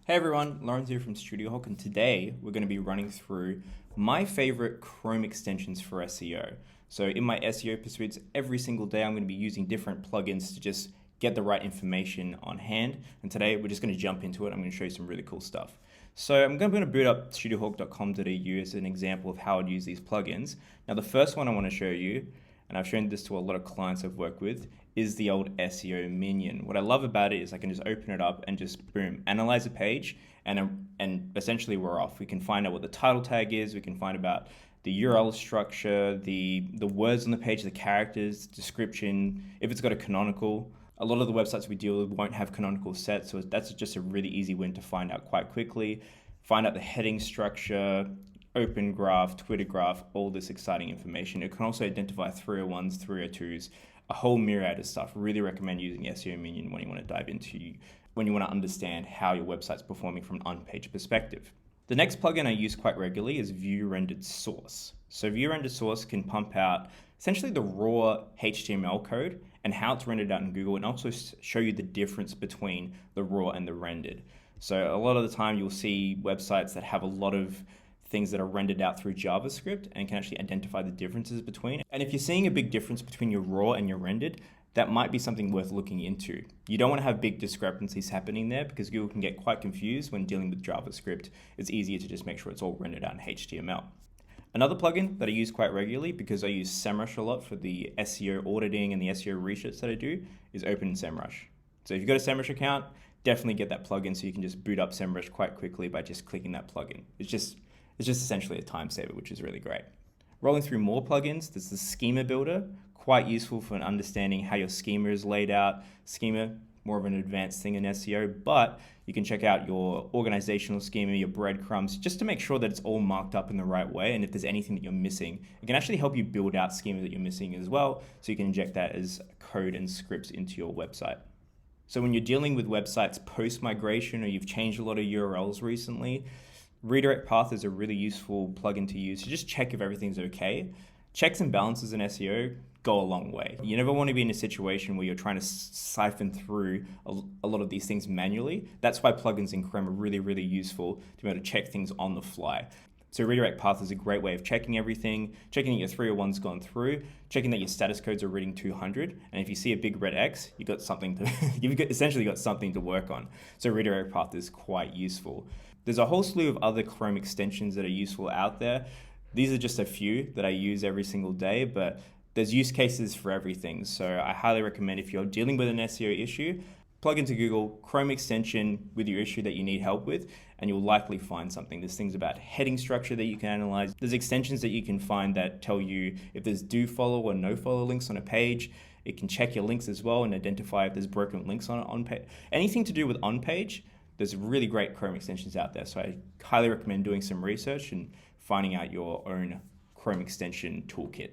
Hey everyone, Lawrence here from StudioHawk, and today we're going to be running through my favorite Chrome extensions for SEO. So in my SEO pursuits, every single day I'm going to be using different plugins to just get the right information on hand. And today we're just going to jump into it. I'm going to show you some really cool stuff. So I'm going to boot up studiohawk.com.au as an example of how I'd use these plugins. Now the first one I want to show you, and I've shown this to a lot of clients I've worked with, is the old SEO Minion. What I love about it is I can just open it up and just boom, analyze a page, and essentially we're off. We can find out what the title tag is, we can find about the URL structure, the words on the page, the characters, description, if it's got a canonical. A lot of the websites we deal with won't have canonical sets, so that's just a really easy win to find out quite quickly. Find out the heading structure, open graph, Twitter graph, all this exciting information. It can also identify 301s, 302s, a whole myriad of stuff. Really recommend using SEO Minion when you want to dive into, when you want to understand how your website's performing from an on-page perspective. The next plugin I use quite regularly is View Rendered Source. So View Rendered Source can pump out essentially the raw HTML code and how it's rendered out in Google, and also show you the difference between the raw and the rendered. So a lot of the time you'll see websites that have a lot of things that are rendered out through JavaScript and can actually identify the differences between. And if you're seeing a big difference between your raw and your rendered, that might be something worth looking into. You don't want to have big discrepancies happening there because Google can get quite confused when dealing with JavaScript. It's easier to just make sure it's all rendered out in HTML. Another plugin that I use quite regularly, because I use SEMrush a lot for the SEO auditing and the SEO research that I do, is Open SEMrush. So if you've got a SEMrush account, definitely get that plugin so you can just boot up SEMrush quite quickly by just clicking that plugin. It's just essentially a time saver, which is really great. Rolling through more plugins, there's the Schema Builder, quite useful for understanding how your schema is laid out. Schema, more of an advanced thing in SEO, but you can check out your organizational schema, your breadcrumbs, just to make sure that it's all marked up in the right way. And if there's anything that you're missing, it can actually help you build out schema that you're missing as well, so you can inject that as code and scripts into your website. So when you're dealing with websites post-migration, or you've changed a lot of URLs recently, Redirect Path is a really useful plugin to use to just check if everything's okay. Checks and balances in SEO go a long way. You never want to be in a situation where you're trying to siphon through a lot of these things manually. That's why plugins in Chrome are really, really useful to be able to check things on the fly. So Redirect Path is a great way of checking everything, checking that your 301's gone through, checking that your status codes are reading 200, and if you see a big red X, you've got something to essentially got something to work on. So Redirect Path is quite useful. There's a whole slew of other Chrome extensions that are useful out there. These are just a few that I use every single day, but there's use cases for everything. So I highly recommend, if you're dealing with an SEO issue, plug into Google Chrome extension with your issue that you need help with, and you'll likely find something. There's things about heading structure that you can analyze. There's extensions that you can find that tell you if there's do follow or no follow links on a page. It can check your links as well and identify if there's broken links on page. Anything to do with on page, there's really great Chrome extensions out there. So I highly recommend doing some research and finding out your own Chrome extension toolkit.